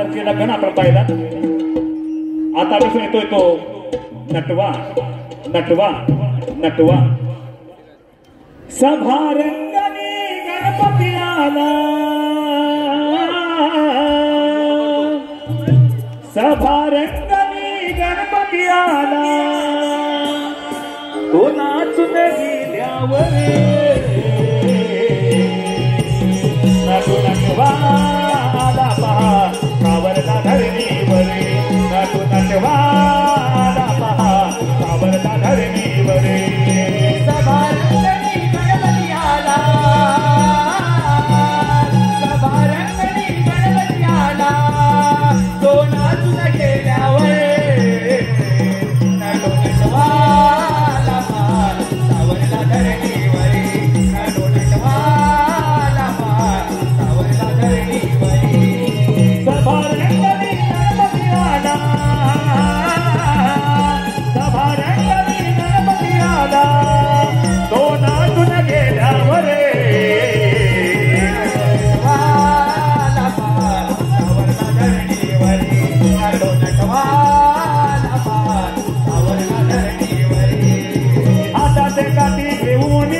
रचलेला गण आपण पाहिला. आता दिसून येतोय तो नटवा नटवा नटवा. सभारंगणी गणपती आला, सभारंगणी गणपती आला, तो नाचून गेल्यावर नटू नटवाला पहा कावरला धरणीवरे, नटू नटवाला पहा कावरला धरणीवरे. सभारंगणी गणपती आला, सभारंगणी गणपती आला, तो नाचून गेल्यावर नटू नटवाला पहा कावरला धरणीवरे, नटू नटवाला पहा कावरला धरणीवरे. सभारंगणी गणपती आला, सभारंगणी गणपती आला, तो नाचून गेल्यावर नटवाला पहा कावरला धरणीवरे, नटू नटवाला पहा कावरला धरणीवरे. हातात काठी घेऊन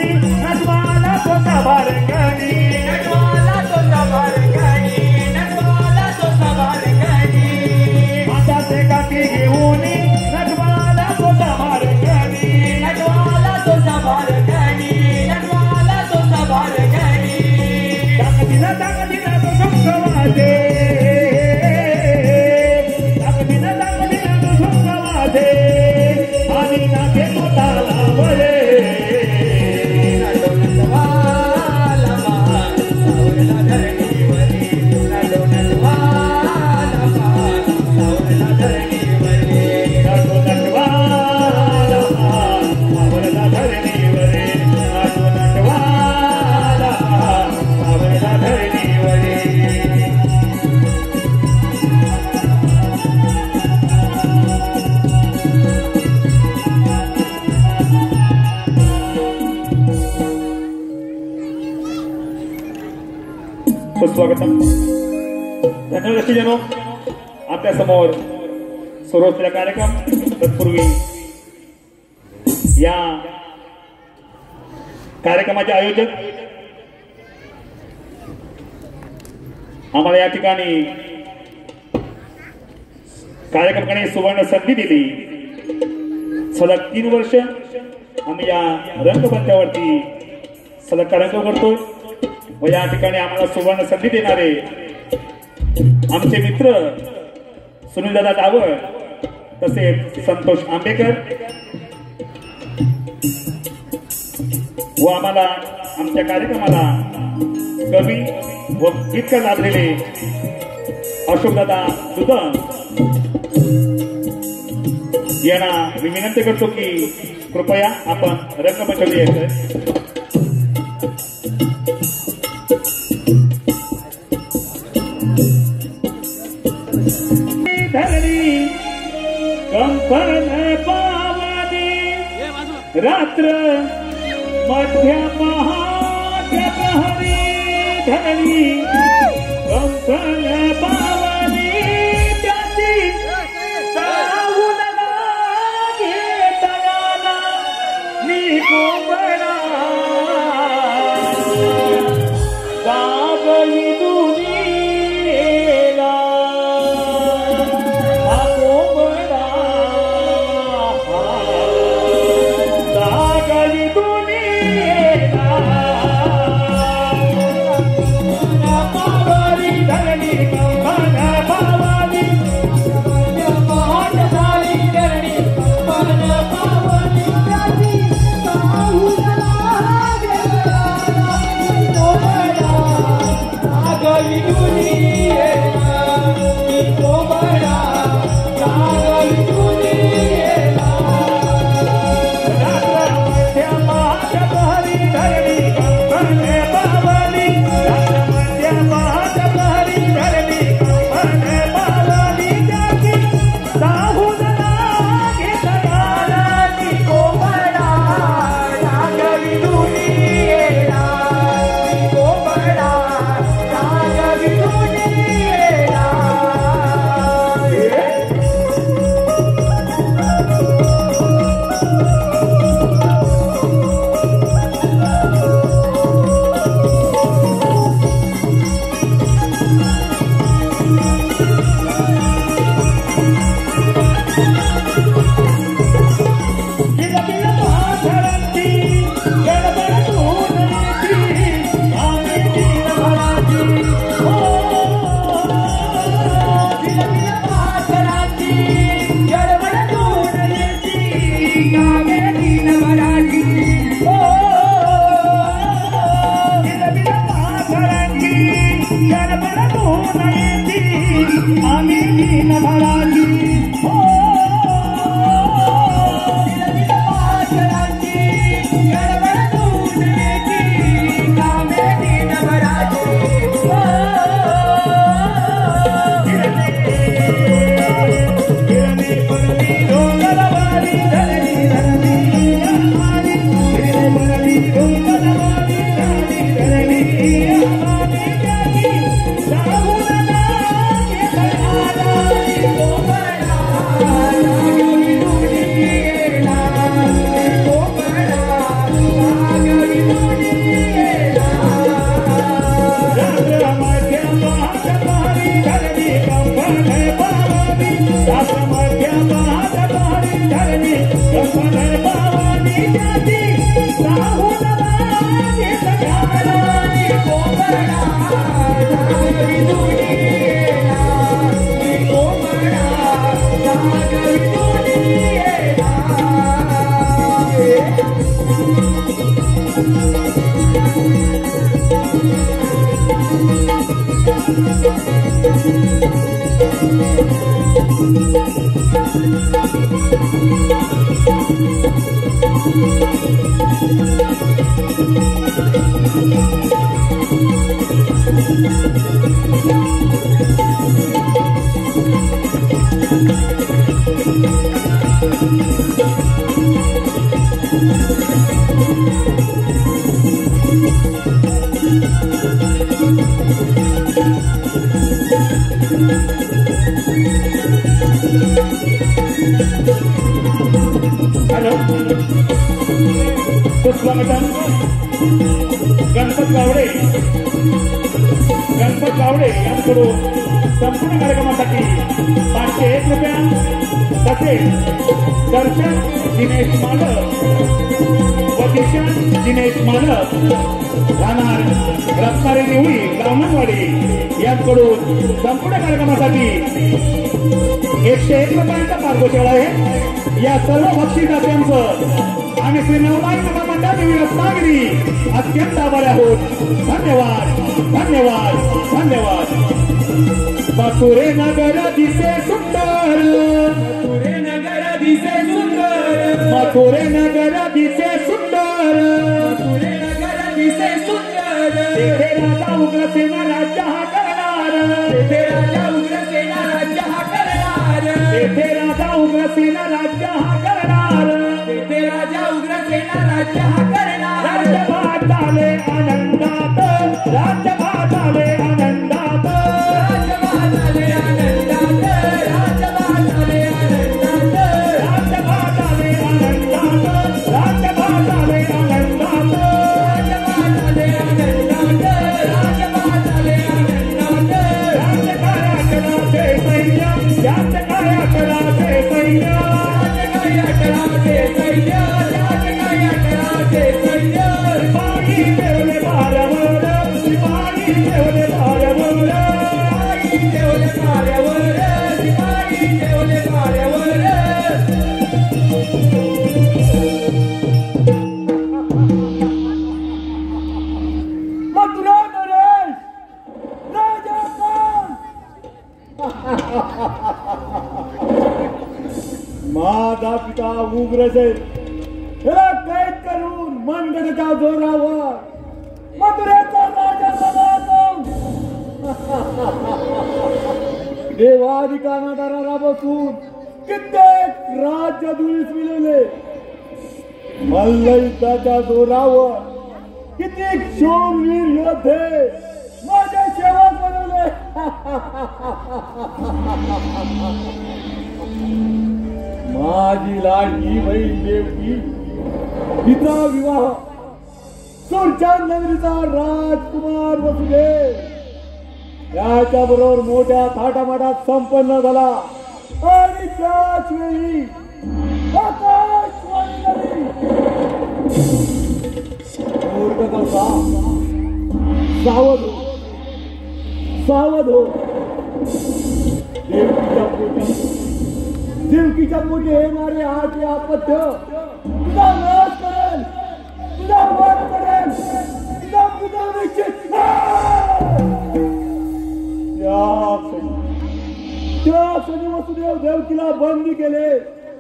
नटवाला तो सभारंगणी, नटवाला तो सभारंगणी, नटवाला तो सभारंगणी, हातात काठी घेऊन नटवाला तो सभारंगणी. नटवाला तो सभारंगणी, नटवाला तो सभारंगणी. ताकदीनं ताकदीनं तो झुंज वाजे, ताकदीनं ताकदीनं तो झुंज वाजे, आणि नाचे तो तालावरे. नटू नटवाला पहा कावरला धरणीवरे, नटू नटवाला पहा कावरला धरणीवरे. नटू नटवाला कावरला धरणीवरे, नटू नटवाला कावरला धरणीवरे. सुस्वागतम. धन्यवाद जनो. आपल्या समोर सुरू असलेला कार्यक्रम. तत्पूर्वी या कार्यक्रमाचे आयोजक आम्हाला या ठिकाणी कार्यक्रम करण्याची सुवर्ण संधी दिली. सलग 3 वर्ष आम्ही या रंगमंचावरती सलग कार्यक्रम करतोय व या ठिकाणी आम्हाला सुवर्ण संधी देणारे आमचे मित्र सुनील दादा डावळ तसेच संतोष आंबेकर व आम्हाला आमच्या कार्यक्रमाला कवी व गीतकार लाभलेले अशोकदादा सुदम यांना मी विनंती करतो की कृपया आपण रंगमंचावर यायचं. धरणी कंपन पावनी रात्र मध्य महात्य प्रहरी, धरणी कंपन पावनी त्याची साहून घेतयाला मी कोंबडा गागली दुनियेला. हा कोंबडा गागली दुनियेला. पावरी धरणी कंपन पावनी, महाट झाली धरणी कंपन पावनी, त्याची साहून घेतयाला मी कोंबडा गागली दुनियेला, मी कोंबडा गागली दुनियेला. रात्र मध्य महात्य प्रहरी, धरणी कंपन पावनी, रात्र मध्य महात्य प्रहरी, धरणी कंपन पावनी त्याची साहून घेतयाला मी हॅलो स्वागतम गणपत गावडे यांकडून संपूर्ण कार्यक्रमासाठी 501 रुपया तसेच दर्शन दिनेश मालक व किशन दिनेश मालक राहणार रत्नागिरी देवळी ब्राह्मणवाडी यांकडून संपूर्ण कार्यक्रमासाठी 101 रुपयांचा पारितोषिक आहे। या सर्व बक्षीसदात्यांचं आम्ही श्री नवनाथ मंडळ देवी रत्नागिरी अत्यंत आभारी आहोत। धन्यवाद धन्यवाद धन्यवाद। मथुरे नगर दिसे सुंदर, मथुरे नगर दिसे सुंदर, मथुरे नगर दिसे सुंदर, मथुरे नगर दिसे सुंदर। तेथे राजा उग्रसेना राज्य हा करणार, तेथे राजा उग्रसेना राज्य हा करणार, तेथे राजा उग्रसेना राज्य हा करणार, तेथे राजा उग्रसेना राज्य हा करणार। राज्यभात आले आनंदात, राज्यभात आले आनंदात, राज्यभात आले आनंदात, राज्यभात आले आनंदात, राज्यभात आले आनंदात, राज्यभात आले आनंदात, राज्यभात आले आनंदात, राज्यभात आले आनंदात। राज्य काय कराचे सैन्य, राज्य काय कराचे सैन्य, राज्य काय कराचे सैन्य, राज्य काय कराचे सैन्य। सिपाही ठेवले भारावर, सिपाही ठेवले भारावर, सिपाही ठेवले पाऱ्यावर, सिपाही ठेवले पाऱ्यावर। मथुरा नरेश राजा कोण? माझा पिता उग्रसेन याला कैद करून मनगटाच्या जोरावर मथुरेचा राजा बनवतो। देवाधिकारा दाराला बसून कित्येक राज्य धुळीस मिळवले। मल्लयुद्धाच्या जोरावर कित्येक शूरवीर योद्धे माझे सेवक बनवले। माझी लाडकी बहीण देवकी तिचा विवाह सुरच्या नगरीचा राजकुमार वसुदेव त्याच्या बरोबर मोठ्या थाटामाटात संपन्न झाला आणि त्याच वेळी आकाशवाणी झाली। मूर्ख कसा सावध हो, सावध हो। देवकीच्या पोटी येणारे आठ अपत्य तुझा नाश करेल, तुझा वध करेल, तुझा पुन्हा निश्चित। त्या क्षणी वसुदेव देवकीला बंदी केले।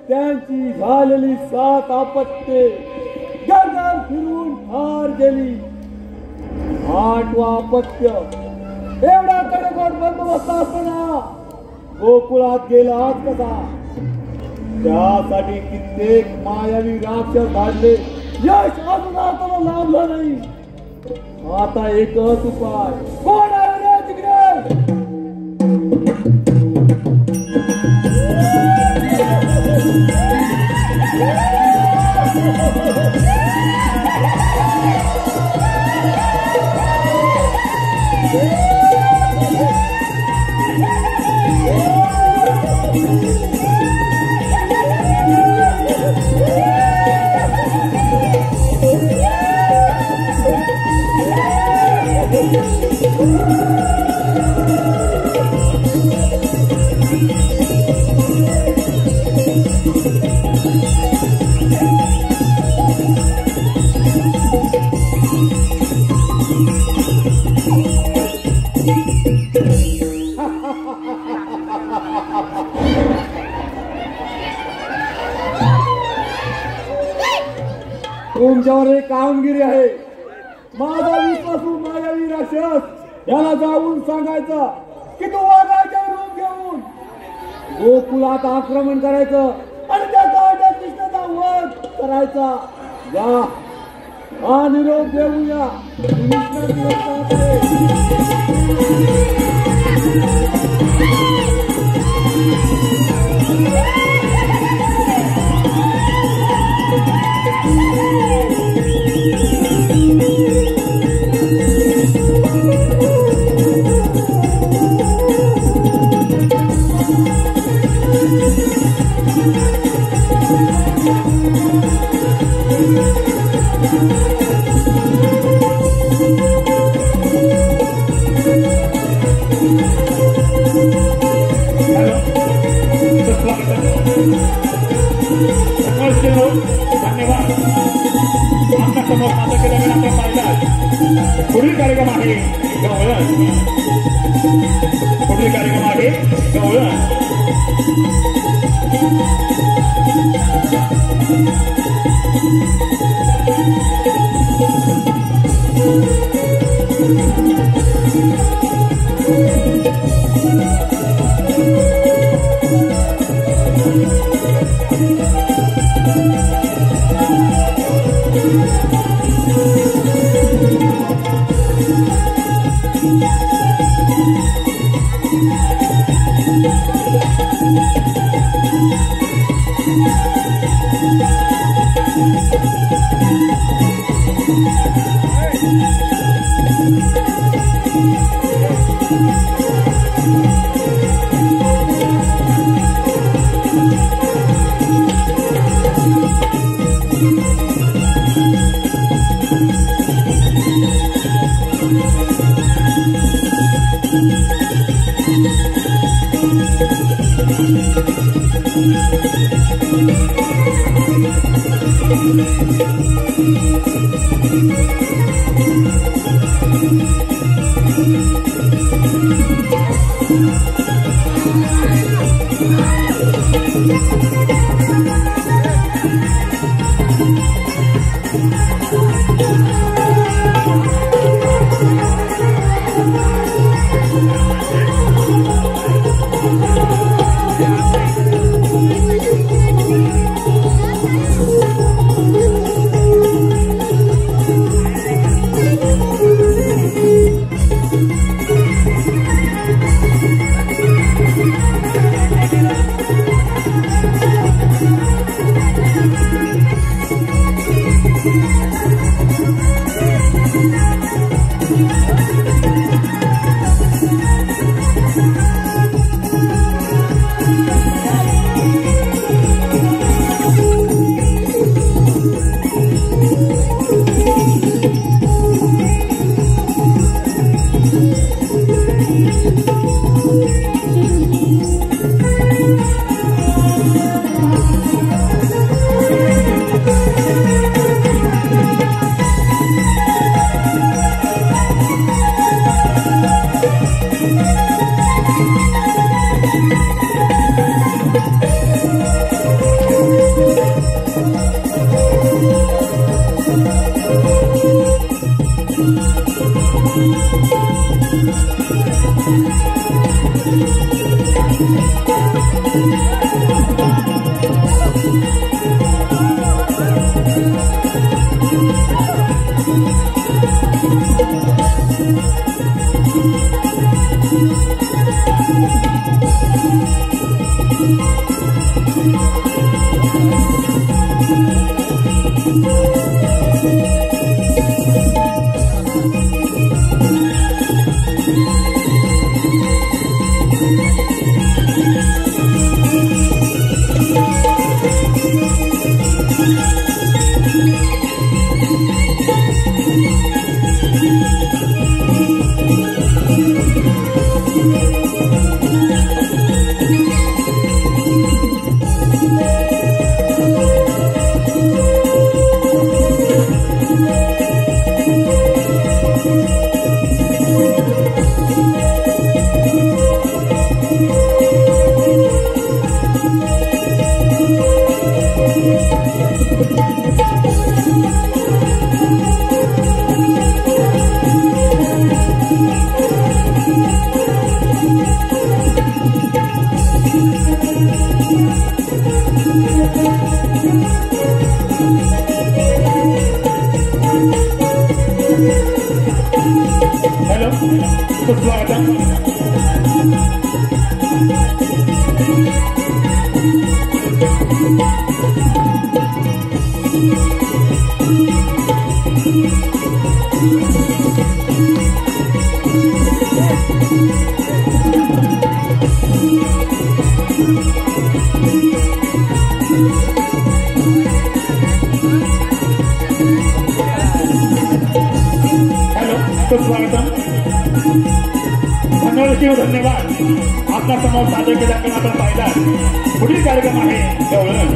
त्यांची झालेली 7 अपत्ये गर्दन फिरून ठार गेली। 8वा अपत्य एवढा कडकड बंदोबस्त असताना गोकुळात गेला कसा? त्यासाठी कित्येक मायावी राक्षस धाडले, यश अजून आपल्याला लाभलं नाही। आता एकच उपाय, कोण आहे रे तिकडे? तुमच्यावर एक कामगिरी आहे. माझा विश्वासू मायावी राक्षस याला जाऊन सांगायचं की तू वाघाचे रूप घेऊन गोकुळात आक्रमण करायचं आणि त्या काळ्या कृष्णाचा वध करायचा. जा हा निरोप देऊया. पुढील कार्यक्रम आहे गवळण. पुढील कार्यक्रम आहे गवळण. हॅलो सुस्वागतम स्वागतम धन्यवाद आपला समोर सादर केला कारण आपण पाहिला पुढील कार्यक्रम आहे गवळण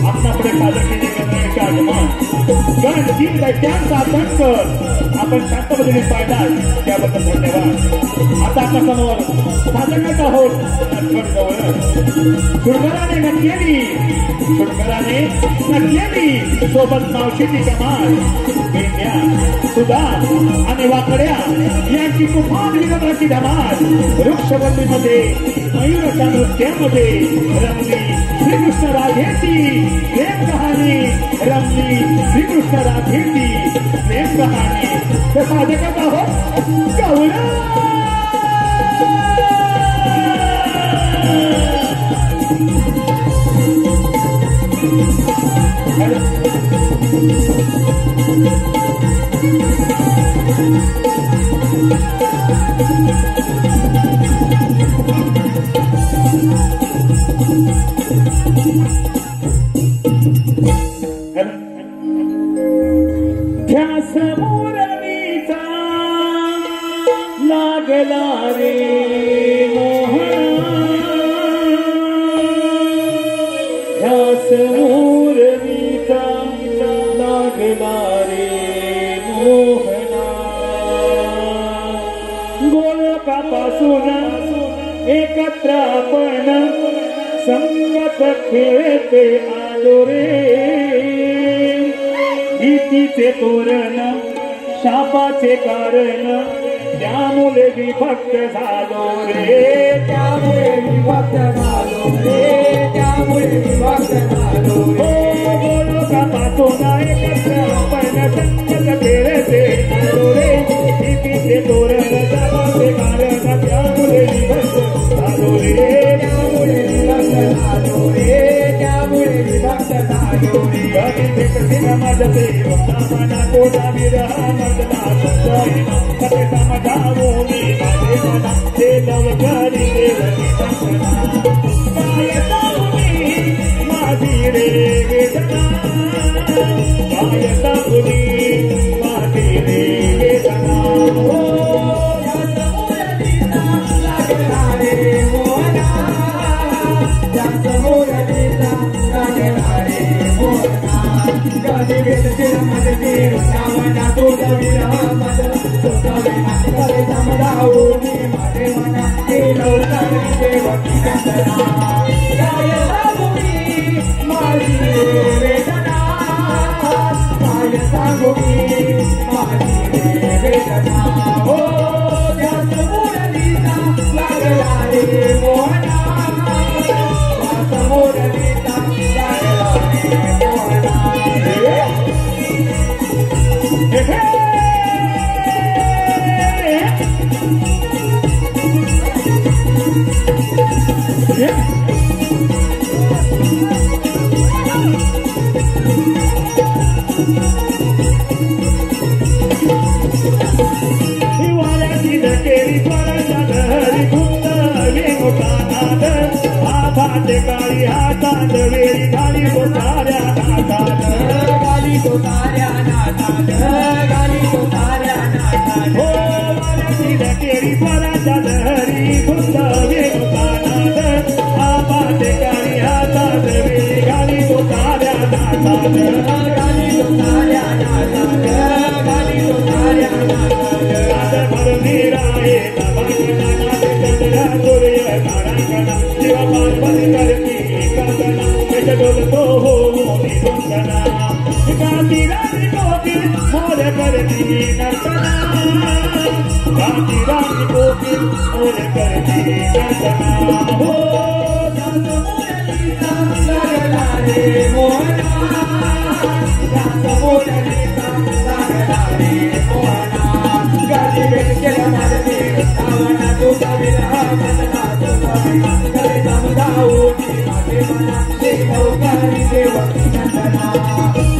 आपला पुढे सादर केले करण्याचे आगमन गण तीन दैत्यांचा दंड आपण शांत पद्धतीने पाहिला त्याबद्दल धन्यवाद आता आपल्या समोर सादर करत आहोत गवळण सुरगराने नटलेली सोबत मावशीची कमाल पेंड्या सुधा आणि वाकड्या यांची तुफान विनोदाची धमाल वृक्षवल्लीमध्ये मयूराच्या नृत्यामध्ये रमली श्रीकृष्ण राधेची प्रेम कहाणी रमली श्रीकृष्ण राधेची प्रेम कहाणी तर सादर करत आहोत गवळण ध्यास मुरलीचा लागला रे ध्यास मुरलीचा लागला रे मोहना गोलकापासून एकत्र आपण संगत खेळते आलो रे भीतीचे तोरण शापाचे कारण त्यामुळे विभक्त झालो रे त्यामुळे विभक्त झालो रे गोलोकापासून एकत्र आपण संगत खेळते आलो रे भीतीचे तोरण शापाचे कारण त्यामुळे विभक्त झालो रे माझे मना कोटा विरह मधला सते समजावो मी माझे मना ते लवकरी देवनी काय सावनी माझी रे वेदना काय सावनी माझी रे वेदना हो या समोरलीचा लागला रे मोहना या समोरलीचा लागला रे मोहना गादी वेदचे माझे रावणा तुझा विरह मधला सोसावे करे समजावो मी माझे मना ते लवकरी देवनी कंदना काय सावनी माझी वेदना काय सावनी माझी वेदना हो या समोरलीचा लागला रे मोहना या समोरलीचा लागला रे मोहना हिवाळ्याची धकेरी स्वराच्या लहरी धुंद वेणुकानाद हाताचे काळी हातात वेळी गाली गोसाऱ्या नातात गाली गोसाऱ्या नातात गाली गोसाऱ्या नातात हो वाऱ्याची धकेरी स्वराच्या लहरी धुंद वेणुकानाद हाताचे काळी हातात वेळी गाली गोसाऱ्या नातात गाली गोसाऱ्या नातात गाली गोसाऱ्या नातात भरनीराये चंद्र सूर्य तारांगणा शिव पार्वती करती कंगना बोलतो हो वंदना गाती रानी कोकिल मोर करती नर्तना गाती रानी कोकिल मोर करती नर्तना हो दास मुरलीचा लागला रे मोहना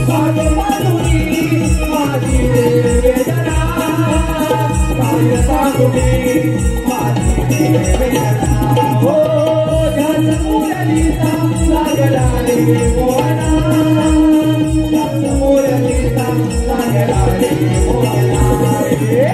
काय माधुरी माझी वेदना काय माधुरी माझी वेदना हो जात मुरलीचा लागला रे मोहना जात मुरलीचा लागला रे मोहना रे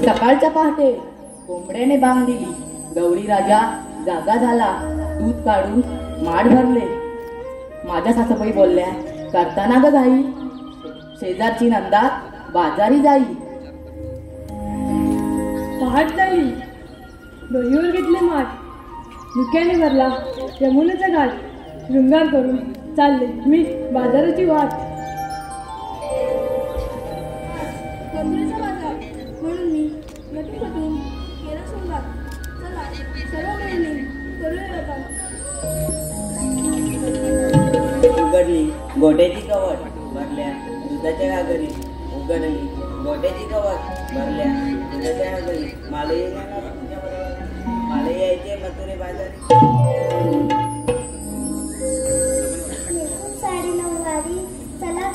सकाळच्या पहाटे कोंबड्याने बांग दिली. गौरी राजा जागा झाला. दूध काढून माठ भरले. माझ्या सासूबाई बोलल्या, करताना ग घाई, शेजारची नंदा बाजारी जाई. पहाट झाली. डोईवर घेतले माठ, मुक्याने भरला यमुनेचा घाट. शृंगार करून चालले मी बाजाराची वाट. कोंबडीचा बाजार म्हणून मी नदीमधून केला शृंगार. चला सर्व बहिणी करूया व्यापार. उघडली गोट्याची कवट भरल्या दुधाच्या घागरी. उघडली गोट्याची कवट भरल्या दुधाच्या घागरी. मला येणार मला यायचे मथुरे बाजारी. साडी नऊवारी चला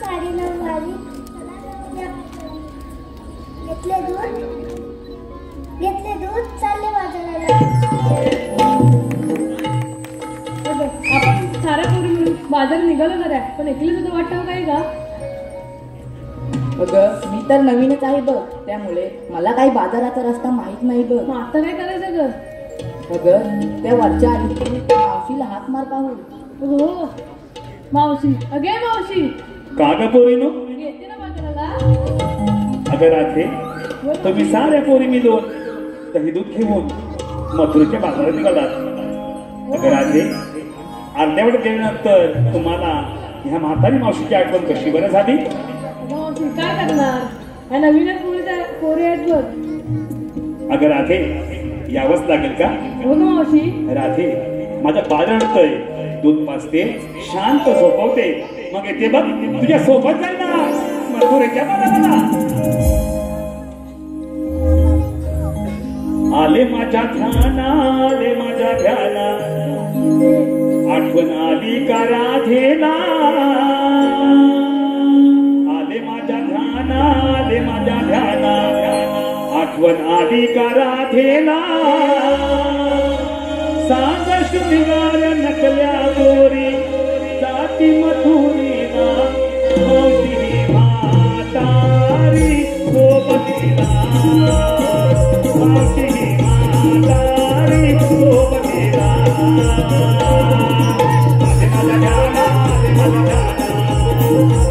साडी नऊवारी घेतले दूध चालले बाजाराला. आपण सारा पोरी मिळून बाजार निघालो खऱ्या, पण एकली सुद्धा वाटतं काय का? अगं मी तर नवीनच आहे बघ, त्यामुळे मला काही बाजाराचा रस्ता माहित नाही बघ. मग आता काय करायचं ग? अगं त्या वरच्या आली मावशीला हात मार पाहू. हो मावशी. अगे मावशी का ग पोरीनो? येते ना बाजाराला. अगं रात्री तुम्ही साऱ्या पोरी मिळून दही दूध घेऊन मथुरेच्या बाजारात निघालात. अगं रात्री अर्ध्या वेळ गेल्यानंतर तुम्हाला ह्या म्हातारी मावशीची आठवण कशी बरं झाली? मावशी काय करणार, ह्या नवीनच पोरी आहेत बघ. अगं राधे यावंच लागेल का? हो ना मावशी. राधे माझं बाळ रडतंय, दूध पाजते, शांत झोपवते, मग येते बघ तुझ्या सोबत जाईल ना मथुरेच्या बाजाराला. आले माझ्या ध्याना, आले माझ्या ध्याना, आठवण आली का राधेला. आले माझ्या ध्याना, आले माझ्या ध्याना, आठवण आली का राधेला सांग शृंगार नकल्या गोरी जाती मथुरीला मावशी म्हातारी सोबतीला मावशी म्हातारी सोबतीला आले माझ्या ध्याना आले माझ्या ध्याना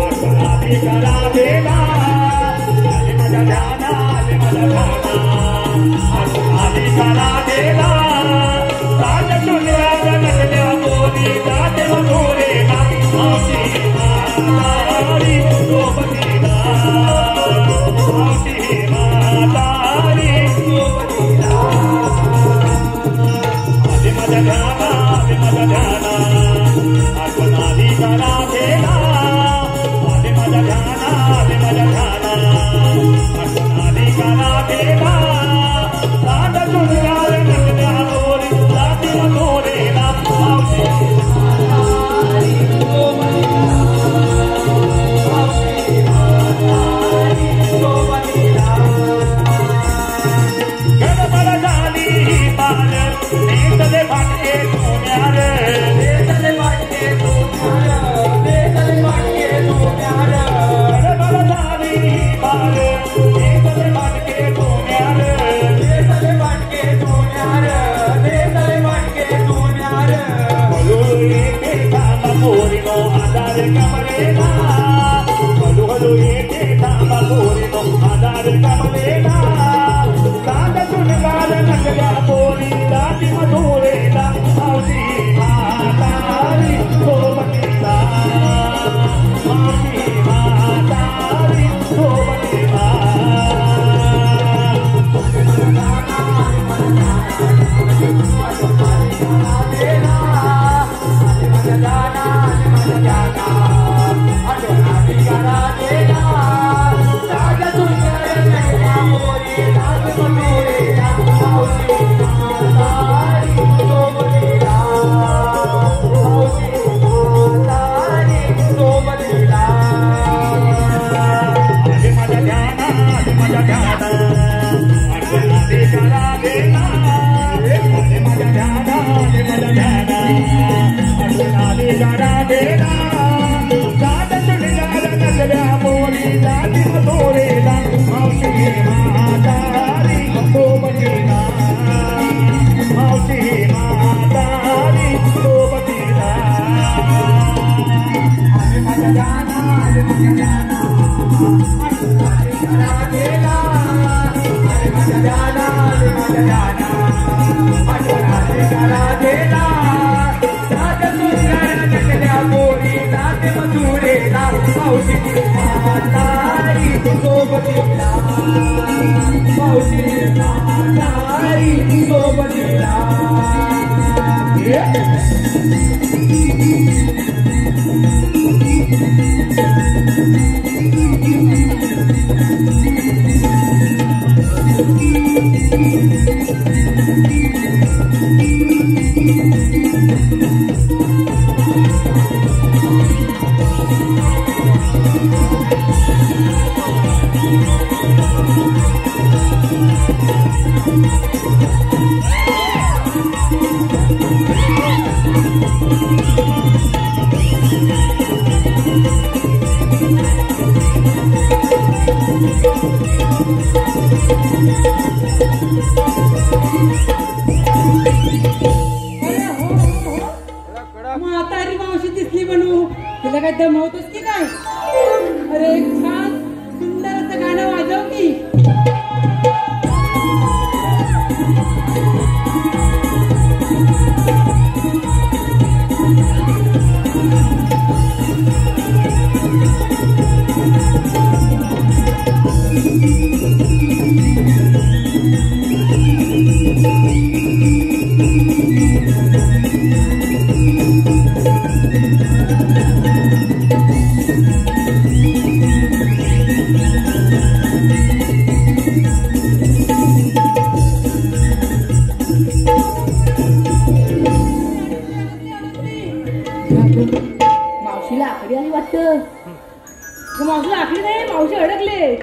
आठवण आली का राधेला आले माझ्या ध्याना आले माझ्या ध्याना आठवण आली का राधेला सांग शृंगार नकल्या गोरी जाती मथुरीला मावशी म्हातारी सोबतीला मावशी म्हातारी सोबतीला आले माझ्या ध्याना आले माझ्या ध्याना आठवण आली का राधेला आले माझ्या ध्याना आले माझ्या ध्याना आठवण आली का राधेला सांग शृंगार नकल्या गोरी जाती मथुरीला मावशी म्हातारी सोबतीला मावशी म्हातारी सोबतीला गडबड झाली पार नेसले फाटके सोन्यार नेसले फाटके सोन्यार नेसले फाटके सोन्यार गडबड झाली पार नेसले फाटके सोन्यार नेसले फाटके सोन्यार नेसले फाटके सोन्यार हळूहळू येते थांबा पोरीनो आधार कमरेला हळूहळू येते थांबा पोरीनो आधार कमरेला सांग शृंगार नकल्या गोरी जाती मथुरीला मावशी म्हातारी सोबतीला मावशी म्हातारी सोबतीला म्हातारी मावशी दिसली म्हणू तुला काय दमवतोस की काय? अरे छान सुंदर असं गाणं वाजव की. मावशीला आकडी आली वाटतं. मावशी आखली नाही, मावशी अडकले.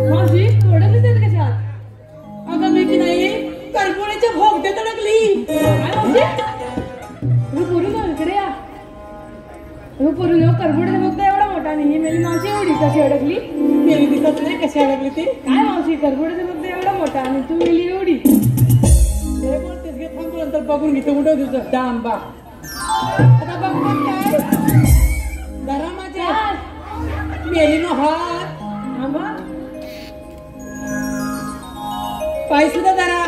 मावशी पोरीनो करबुड्याचा फक्त एवढा मोठा नाही मेली मावशी एवढी कशी अडकली मेली दिसत नाही कशी अडकली ती काय मावशी करबुड्याचा फक्त एवढा मोठा आणि तू मेली एवढी ते बोलतेस घे थांब नंतर बघून घेतो उठव तुझं डांबा आता बघ काय धरा माझ्या मेली नो हात थांबा पाय सुद्धा धरा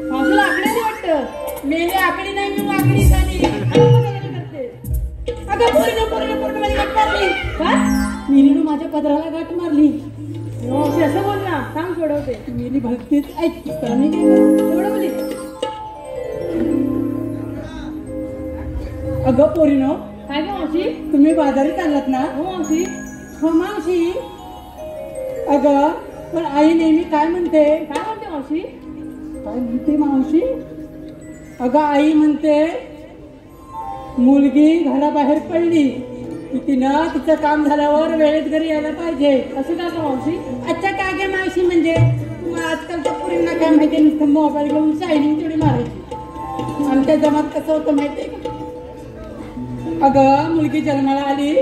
मावशीला आकडे नाही वाटतं मेली आकडी नाही मी वाकडी झाली अगं पोरीनं माझी गाठ मारली काय मिलीनं माझ्या पदराला गाठ मारली मावशी असं बोल ना सांग सोडवते मिली भक्तीच ऐक तर मी काय करू? एवढं बोली अगं पोरीनो काय गं मावशी तुम्ही बाजारी चाललात ना हो मावशी हो मावशी अगं पण आई नेहमी काय म्हणते काय म्हणते मावशी काय म्हणते मावशी अगं आई म्हणते मुलगी घराबाहेर पडली की तिनं तिचं काम झाल्यावर वेळेत घरी यायला पाहिजे असं का गं मावशी अच्छा काय काय मावशी म्हणजे मग आजकालच्या पोरींना काय माहिती नुसतं मोबाईल घेऊन शायनिंग तेवढी मारायची आमच्या जमात कसं होतं माहितीये का अगं मुलगी जन्माला आली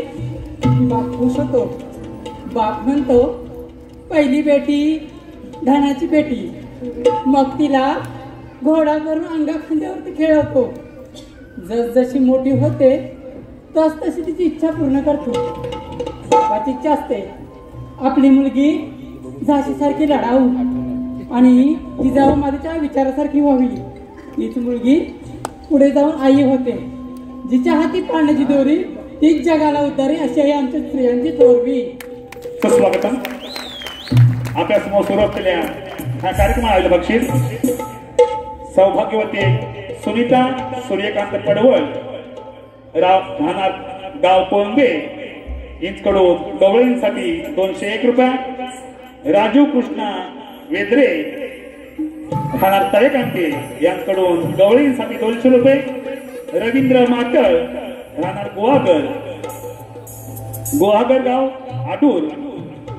बाप खुश होतो बाप म्हणतो पहिली बेटी धनाची बेटी मग तिला घोडा करून अंगा खांद्यावरती खेळवतो जसजशी मोठी होते तस तशी तिची इच्छा पूर्ण करतो बापाची इच्छा असते आपली मुलगी झाशीसारखी लढाऊ आणि जिजाऊ मातेच्या विचारासारखी व्हावी हीच मुलगी पुढे जाऊन आई होते जिच्या हाती पाण्याची दोरी तीच जगाला उतारी अशी आई आमच्या स्त्रियांची थोरवी सुस्वागतम आपल्या समोर सुरुवात केल्या हा कार्यक्रम आयोजक बक्षीस सौभाग्यवती सुनीता सूर्यकांत पडवळ राहणार गाव कोंबे यांच्याकडून गवळींसाठी 201 रुपये राजू कृष्णा वेद्रे राहणार तळेकांते यांच्याकडून गवळींसाठी 200 रुपये रवींद्र माटळ राहणार गुहागर गाव आडूर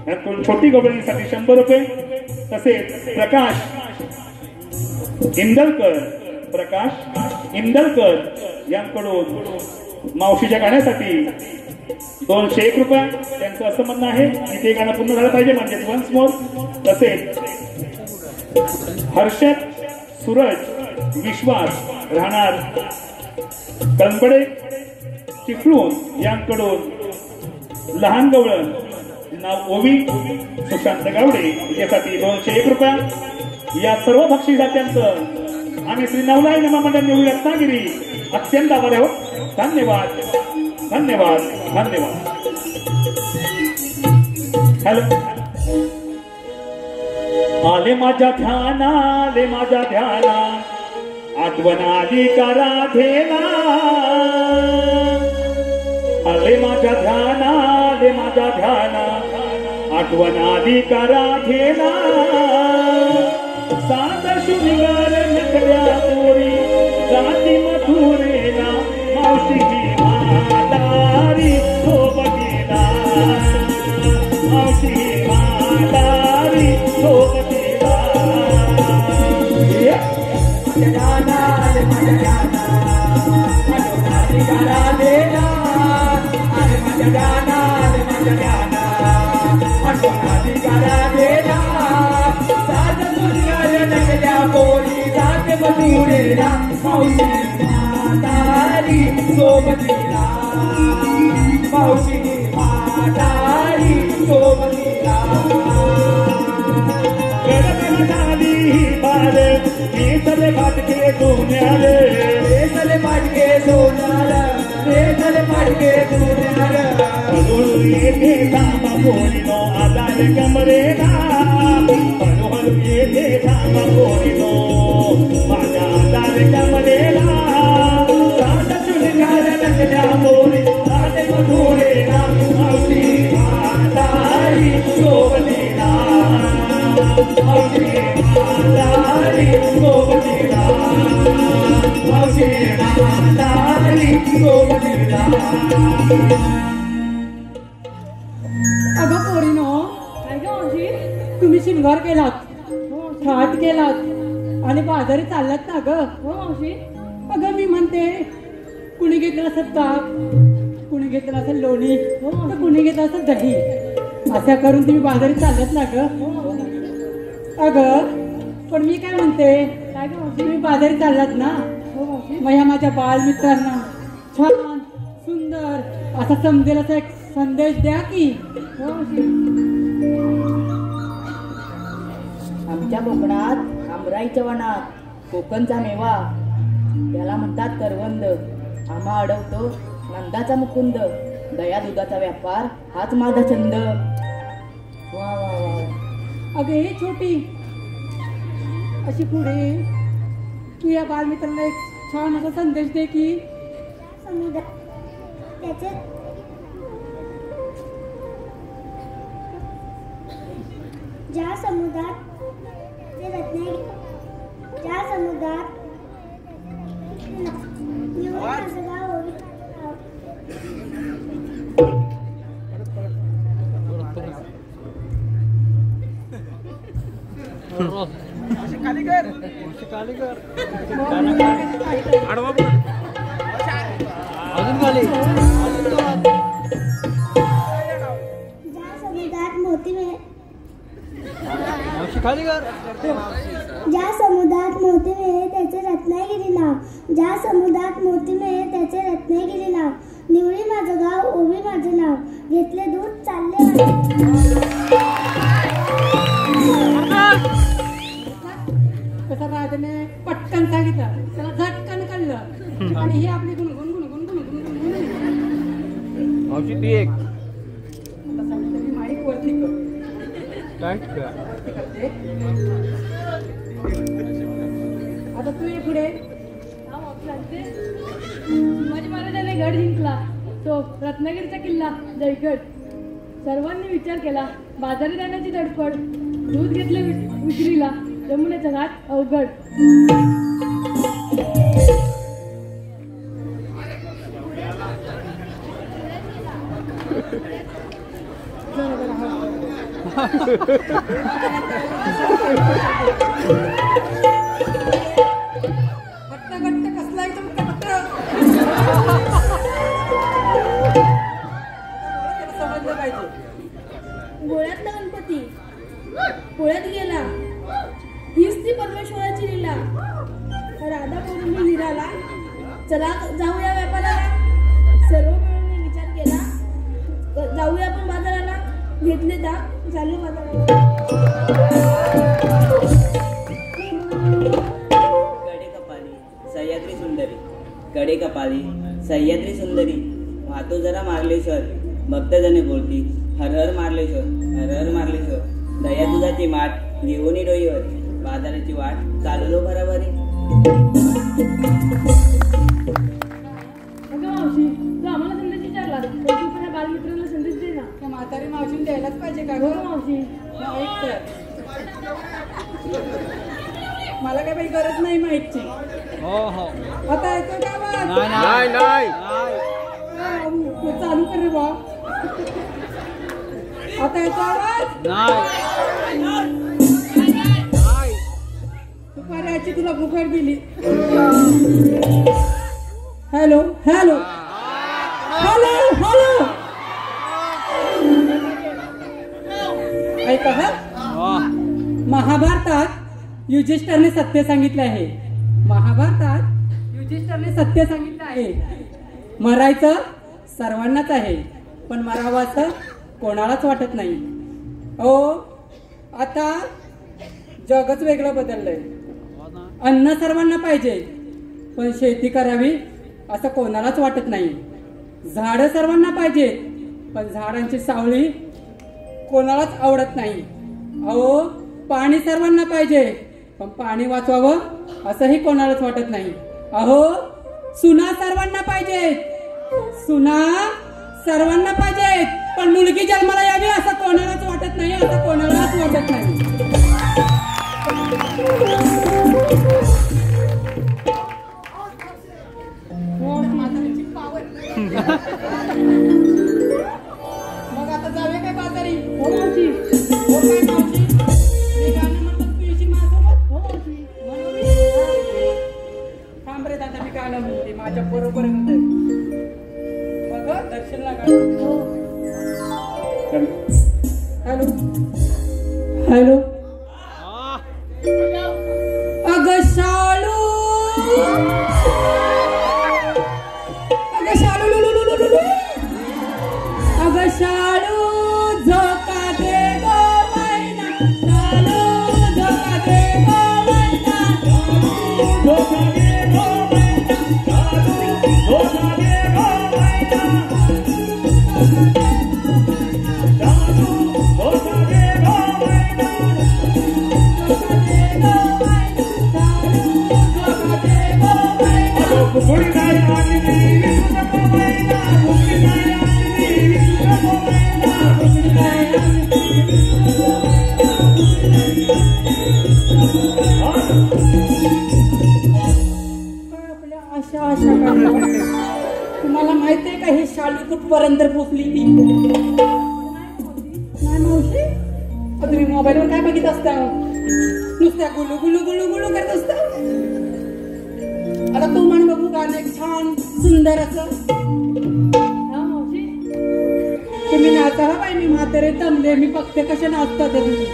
यांकडून छोटी गवळींसाठी 100 रुपये तसेच प्रकाश इंदलकर यांकडून मावशीच्या गाण्यासाठी 201 रुपये त्यांचं असं म्हणणं आहे की ते गाणं पूर्ण झालं पाहिजे म्हणजे वन्स मोर तसेच हर्षद सूरज विश्वास राहणार कळंबडे चिखलून यांकडून लहान गवळण नाव ओवी सुशांत गावडे यासाठी 201 रुपये या सर्व बक्षीस जात्यांचं आम्ही श्री नवलाई नमा मंडळ निवडी रत्नागिरी अत्यंत आभारी आहोत धन्यवाद धन्यवाद धन्यवाद हॅलो आले माझ्या ध्याना आठवण आली का राधेला आले माझ्या ध्याना आठवण आली का राधेला सात शृंगार नटल्या पोरी जाती मथुरेला मावशी म्हातारी सोबतीला मावशी म्हातारी सोबतीला पोरी जाते मथुरेला मावशी म्हातारी सोबतीला मावशी म्हातारी सोबतीला चले फाटके सोन्याले चले फाटके सोन्याला हळूहळू येते थांबा पोरीनो आधार कमरेला हळूहळू येते थांबा पोरीनो माझ्या आधार कमरेला सात शृंगार नटल्या पोरी जाते मथुरेला मावशी म्हातारी सोबतीला मावशी म्हातारी सोबतीला मावशी म्हातारी सोबतीला अगं पोरीनो काय गं मावशी तुम्ही शिंगार केलात हो मावशी थाट केलात आणि बाजारी चाललात ना ग हो मावशी अगं मी म्हणते कुणी घेतलं असं ताक, कुणी घेतलं असं लोणी, तर कुणी घेतलं असं दही. असं करून तुम्ही बाजारी चालत ना ग. अगं पण मी काय म्हणते, तुम्ही बाजारी चाललात ना, मग ह्या माझ्या बालमित्रांना छान सुंदर असा समजेल असा एक संदेश द्या की. आमच्या कोकणात आमराईच्या वनात कोकणचा मेवा त्याला म्हणतात करवंद. आम्हा अडवतो नंदाचा मुकुंद. दया दुधाचा व्यापार हाच माझा छंद. वा वा वा. अगं हे छोटी अशी पुढे तू या बालमित्रांना एक छान असा संदेश दे की. समुद्र त्याचे ज्या समुद्रात ते रत्ने, ज्या समुद्रात निवड माझं गाव होईल. ज्या समुद्रात मोती मिळे, ज्या समुद्रात मोती मिळे त्याचे रत्नागिरी नाव. ज्या समुद्रात मोती मिळे त्याचे रत्नागिरी नाव. निवळी माझं गाव ओवी माझे नाव. घेतले दूध चालले कसं राजाने पटकन सांगितलं, त्याला झटकन कळलं. आणि हे आपली गुणगुण गुणगुण गुणगुण गुणगुण एक आता सांगितलं माईक वरती कर. आता तू ये पुढे. शिवाजी महाराजांनी गड जिंकला तो रत्नागिरीचा किल्ला जयगड. सर्वांनी विचार केला बाजारी जाण्याची धडपड. दूध घेतले विक्रीला यमुनेचा घाट अवघड. घट्ट घट्ट कसला एकदम घट्ट. समजलं पाहिजे. गोळ्यातला गणपती पोळ्यात गेला. हीच ती परमेश्वराची लीला. राधा पौर्णिमे हिराला चला जाऊया व्यापाराला. सर्व मिळून विचार केला जाऊया आपण बाजाराला. घेतले दाग झाले बाजाराला. कडे कपाली सह्याद्री सुंदरी, कडे कपाली सह्याद्री सुंदरी. वाहतो जरा मार्लेश्वर, भक्त जणे बोलती हर हर मार्लेश्वर, हर हर मार्लेश्वर. दया दुधाची माठ घेऊन डोईवर. बाजाराची वाट चाललो भराभरी. अगं मावशी तू आम्हाला संदेश विचारला तर तू पण या बालमित्रांना संदेश दे ना. त्या म्हातारी मावशीने द्यायलाच पाहिजे का हो गं? मावशी. ऐक तर. मला काय बाई गरज नाही माहितची. आता येतो का आवाज? ते चालू कर रे बा. आता येतो आवाज? दुपारी तुला बुखार दिली. Hello hello hello hello. ऐका हा. महाभारतात युधिष्ठिरने सत्य सांगितले आहे. महाभारतात युधिष्ठिरने सत्य सांगितलं आहे. मरायचं सर्वांनाच आहे पण मरावं असं कोणालाच वाटत नाही. आता जगच वेगळं बदललंय. अन्न सर्वांना पाहिजे पण शेती करावी असं कोणालाच वाटत नाही. झाडं सर्वांना पाहिजे पण झाडांची सावली कोणालाच आवडत नाही. पाणी सर्वांना पाहिजे पण पाणी वाचवावं असंही कोणालाच वाटत नाही. सुना सर्वांना पाहिजे, सुना सर्वांना पाहिजे पण मुलगी जन्माला यावी असं कोणालाच वाटत नाही, असं कोणालाच वाटत नाही. मग आता जाऊया काय बाजारी? हो मावशी. हो काय मावशी? मी गाणं म्हणतात तू येशील माझ्यासोबत? हो मावशी. थांब रे दादा, मी गाणं म्हणते माझ्या बरोबर म्हणते. हॅलो अग शालू अग शालू झोका दे गो मैना शालू झोका दे गो मैना धोका दे गो मैना शालू धोका दे गो मैना शालू धोका दे गो मैना कुकुडी नाही आली विसरू नको मैना कुकुडी नाही आली विसरू नको मैना कुकुडी नाही आपल्या आशा आशा तुम्हाला माहित आहे का हे शालू कुठपर्यंत पोचली ती नाही मावशी तुम्ही मोबाईलवर काय बघित असता नुसत्या गुलू गुलू गुलू गुलू करत असता आता तू म्हण बघू गाणं एक छान सुंदर असं हा मावशी तुम्ही नाचा हा बाई मी म्हातारे दमले मी बघते कसे नाचता ते तुम्ही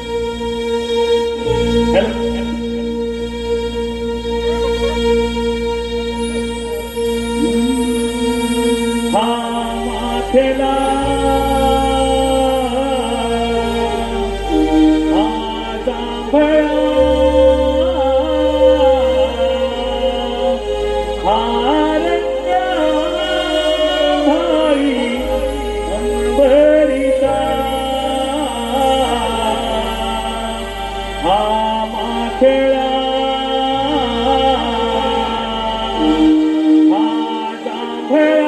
हा माथेला हा जांभळा हा रंग भाई अंबरिता हा माथेला हा जांभळा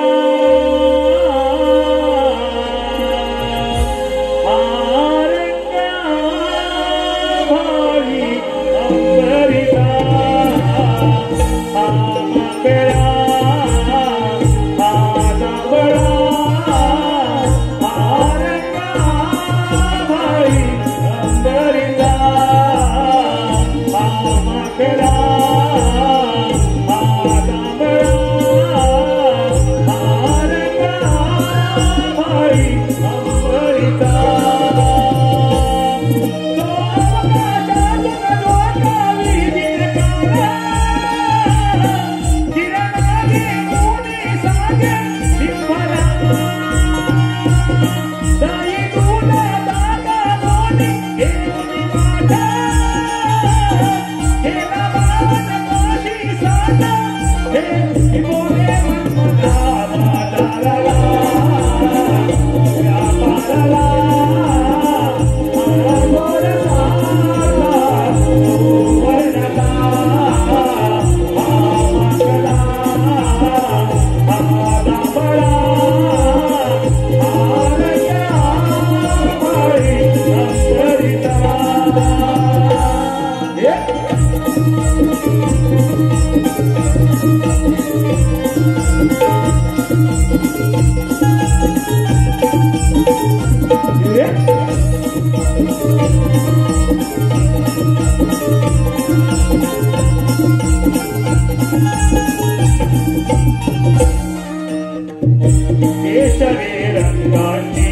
केशरी रंगाची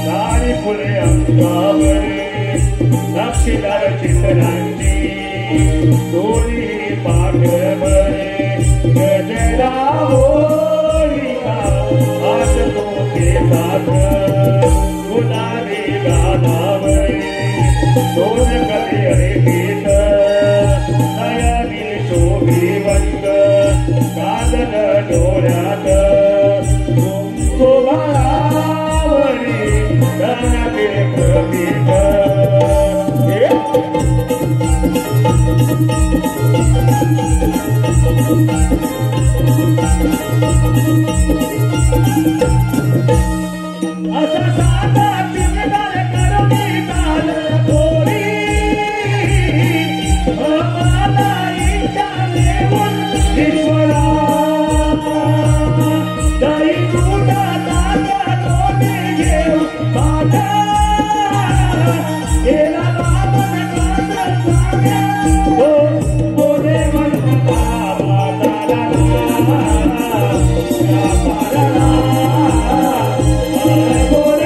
सारी फुले अंगावरे नक्षीदार चित्रांची दोन्ही पाठभरे गजरा होलिका आज तो केसात गुलाबी गालावरे दोन कधी ऐकीत नयनी शोभिवंत काजल डोळ्यात Oh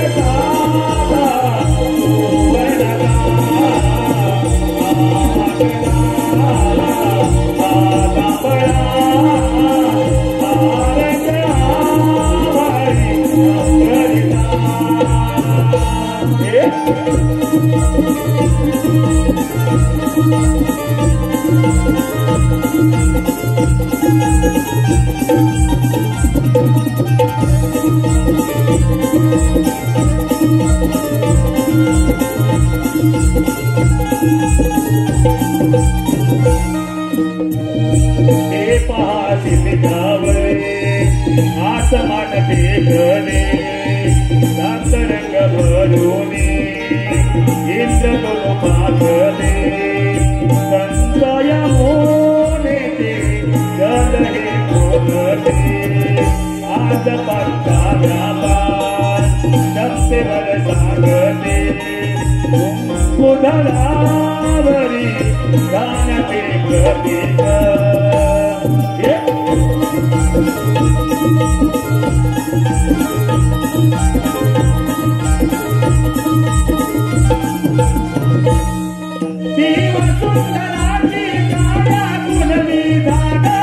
हे पहाशी पिठावरे आसमान देखणे रंग भरूने इंद्र पाखले संतया मोने ते जल हे बोलते आज पक्का व्यापार शक्तीवर सांगते उधरावरी गाण्याचे प्रतीक देव सुंदराची काळ्या गुणवी धागा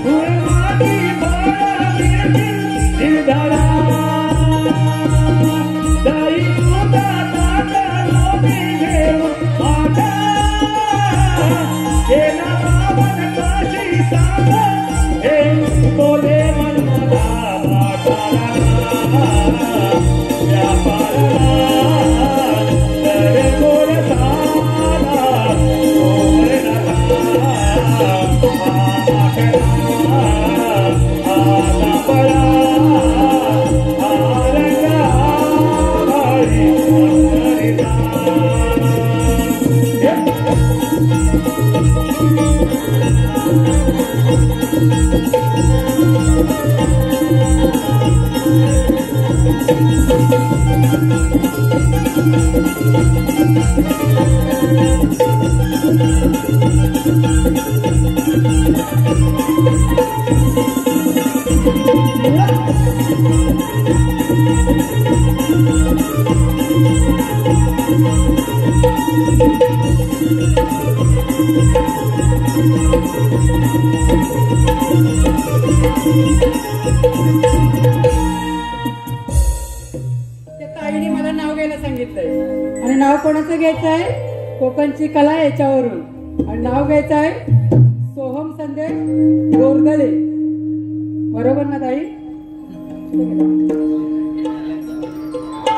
गुळमाची बाळा निर्धारा दाई तुझा दाता लोभी घेऊन माझा गेला पावन काशी सांगा हे बोले मनमना मातारा व्यापारा ताईने मला नाव घ्यायला सांगितलंय आणि नाव कोणाचं घ्यायचं आहे कोकणची कला याच्यावरून आणि नाव घ्यायचं आहे सोहम संदेश गोरगले बरोबर ना ताई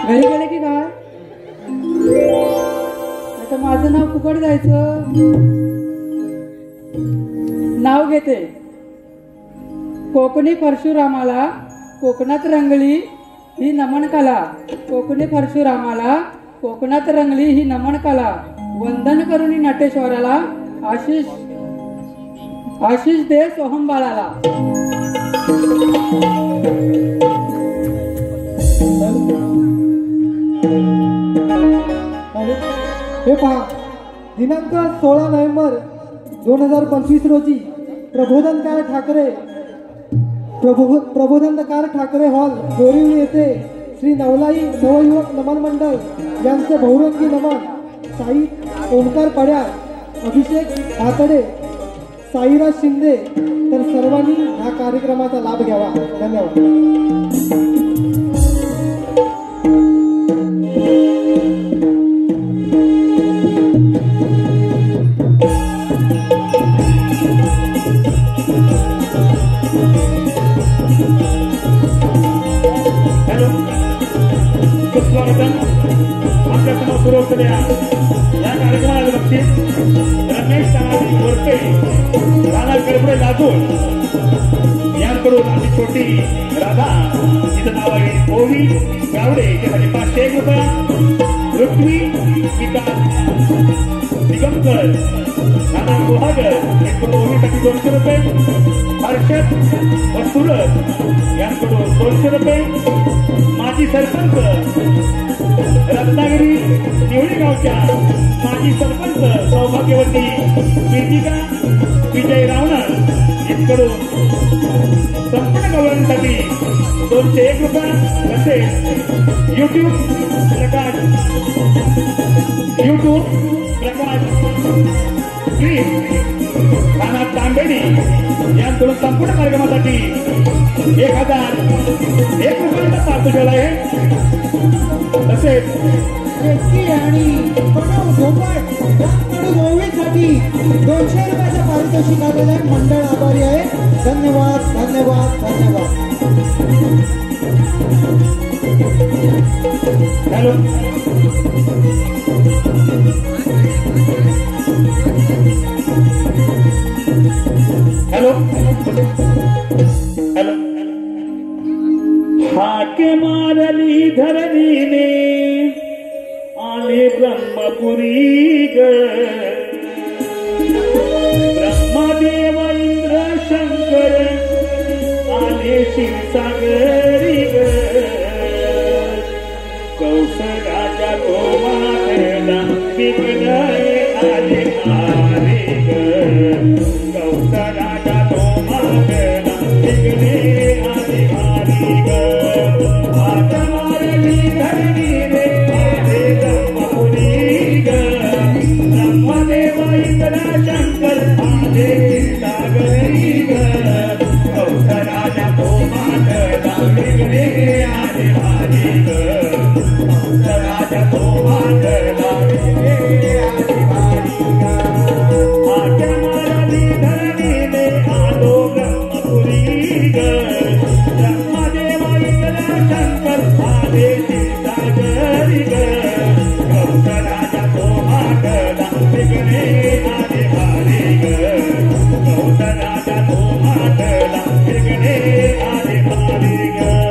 घरी गेले की काय आता माझं नाव फुकट जायचं नाव घेते कोकणी परशुरामाला कोकणात रंगली ही नमन कला कोकणी परशुरामाला कोकणात रंगली ही नमन कला वंदन करून नटेश्वराला आशिष दे सोहम बाळाला हे पहा दिनांक 16 नोव्हेंबर 2025 रोजी प्रबोधनकार ठाकरे हॉल बोरिवली येथे श्री नवलाई नवयुवक नमन मंडळ यांचे बहुरंगी नमन साई ओमकार पड्याळ अभिषेक भातडे साईराज शिंदे तर सर्वांनी ह्या कार्यक्रमाचा लाभ घ्यावा धन्यवाद. आपल्या समोर सुरू असलेल्या या कार्यक्रमाला बक्षीस रमेश तानाजी गोरपे राणा कडपुडे लातूर यांकडून आमची छोटी राधा तिचं नाव आहे ओवी गावडे त्यासाठी 501 रुपये पृथ्वी विकास दिगंबर राणा गुहागर यांकडून ओवीसाठी 200 रुपये हर्षद वसुरत यांकडून 200 रुपये माजी सरपंच रत्नागिरी निवडी गावच्या माजी सरपंच सौभाग्यवती कीर्तिका विजय रावणार यांच्याकडून संपूर्ण गवळणीसाठी 201 रुपये तसेच युट्यूब प्रकाश राणा तांबेडी यांकडून संपूर्ण कार्यक्रमासाठी 1001 रुपयांचा पारितोषिक आहे. तसेच शेट्टी आणि प्रणव झोपट यांकडून ओवीसाठी 200 रुपयाचं पारितोषिक आलेलं आहे. मंडळ आभारी आहे. धन्यवाद धन्यवाद धन्यवाद. हॅलो हॅलो हॅलो हाके मारली धरणीने आले ब्रह्मपुरी ग ब्रह्मदेव इंद्र शंकर आले शिवसागरी ग कौशराजा तो मातेला विघ्नये आले आले ग कौशराजा तो मातेला विघ्नये आले आले ग हात मारली धरणीने आले ब्रह्मपुरी ग ब्रह्मदेव इंद्र शंकर आले सागरी ग कौशराजा तो मातेला विघ्नये आले आले ग राजा तो मातेला विघ्नये आले आले ग हाके मारली धरणीने आलो ब्रह्मपुरी ग ब्रह्मदेव इंद्र शंकर आले सागरी ग कौशराजा तो मातेला विघ्नये आले आले ग कौशराजा तो मातेला विघ्नये आले आले ग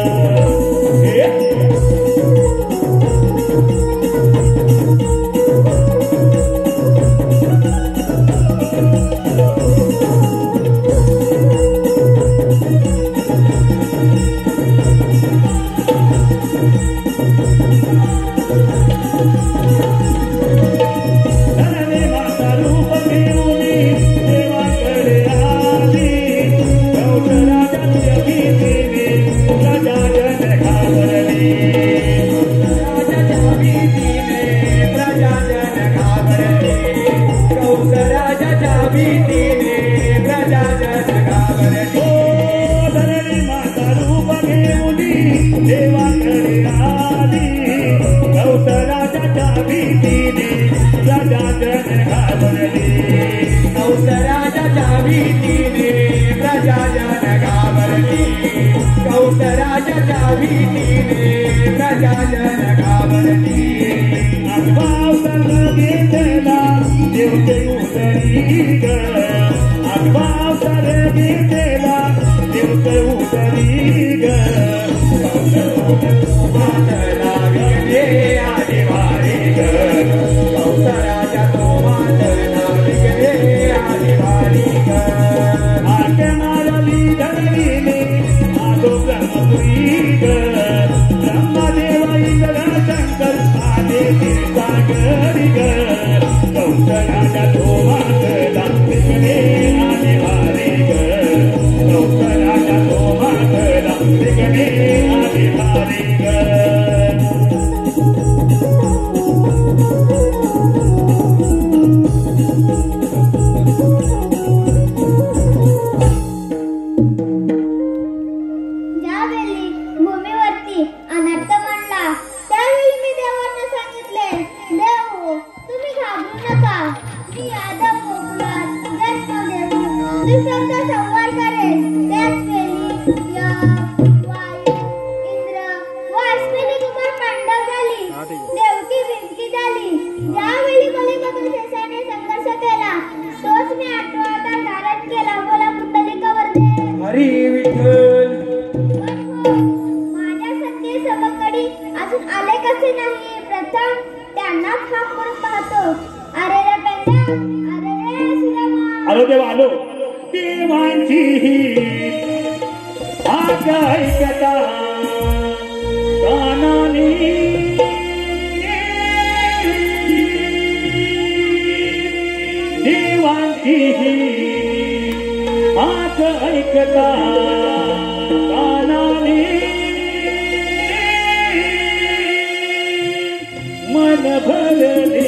मन भर दे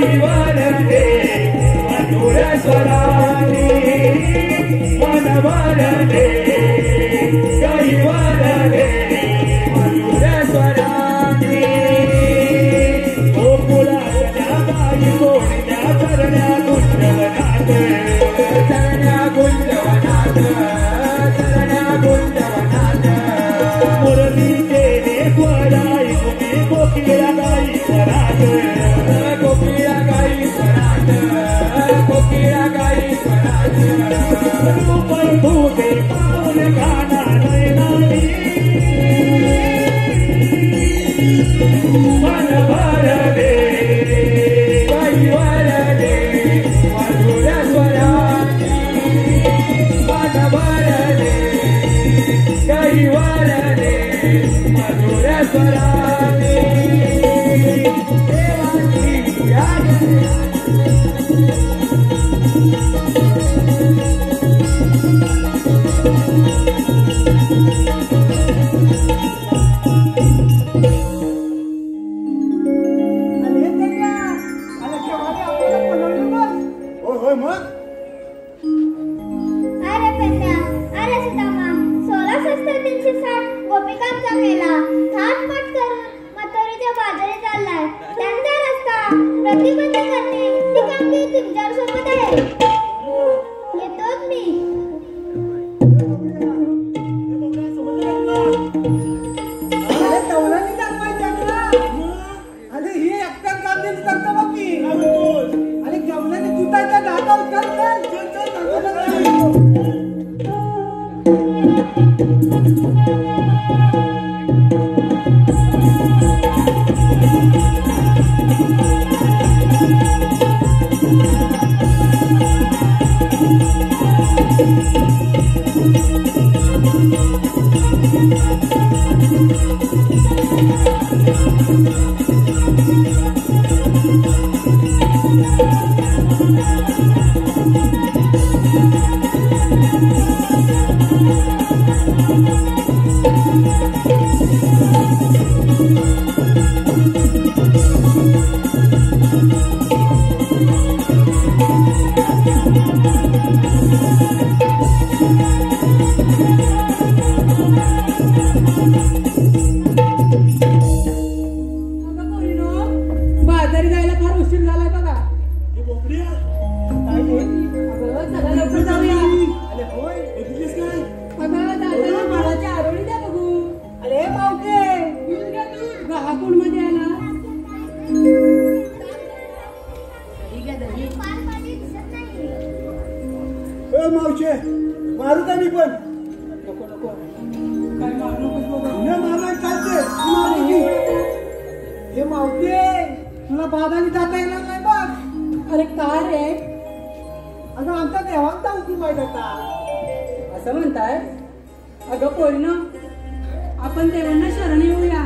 कैवरते मधुर स्वराने मन भरले कैवरते मधुर स्वराने गोकुळातल्या बाई गोडल्या चरण्या गुंजवनात मुरली केले स्वराई तुम्ही कोकिळा गाई स्वरात रूपल भूते पाऊल गाणा नयनानी मन भरले कैवरले मधुर स्वराने मन भरले कैवरले मधुर स्वराने देवाची आज्ञा अरे पेन्या, अरे सुदामा, 16,360 गोपिकांचा मेला थाटमाट करून मथुरेच्या बाजारी चाललाय. त्यांचा रस्ता प्रतिबंध करणे ती कामगिरी तुमच्यावर सोबत आहे. येतोच मी. अरे तवलानी दाखवायचं ना. अरे ही एकट्या कामगिरी करतो बघ मी. अरे जेवणाने तुटायच्या दातावर चल चल चल चल बाजारी जायला फार उशीर झालाय बघा. बाळाच्या आरोळी द्या बघू. अरे मावके गाहापूर मध्ये आला. मावशे मारू का मी पण नको नको काय मारू नको मारला चालते. हे मावके तुला बाजारी जाता येणार नाही बघ. अरे काय रे अगं आमच्या देवात जाऊ की माहित आता असं म्हणताय. अगं पोरीनो आपण देवांना शरण येऊया.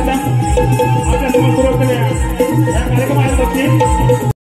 आपल्या समोर सुरू असलेल्या या कार्यक्रमाच्या बाबतीत